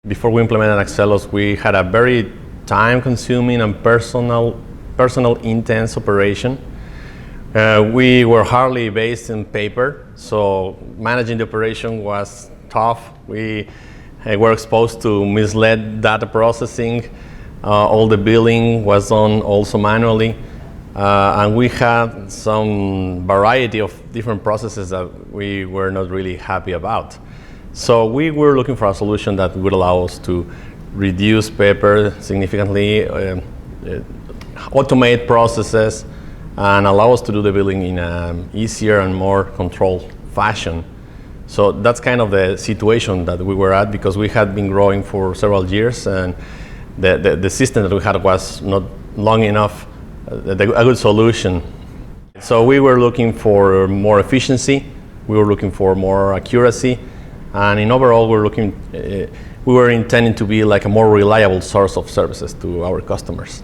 Before we implemented Axelos, we had a very time-consuming and personal intense operation. We were hardly based in paper, so managing the operation was tough. We were exposed to misled data processing. All the billing was done also manually. And we had some variety of different processes that we were not really happy about. So we were looking for a solution that would allow us to reduce paper significantly, automate processes, and allow us to do the billing in an easier and more controlled fashion. So that's kind of the situation that we were at, because we had been growing for several years, and the system that we had was not long enough, a good solution. So we were looking for more efficiency, we were looking for more accuracy, and in overall we were intending to be like a more reliable source of services to our customers.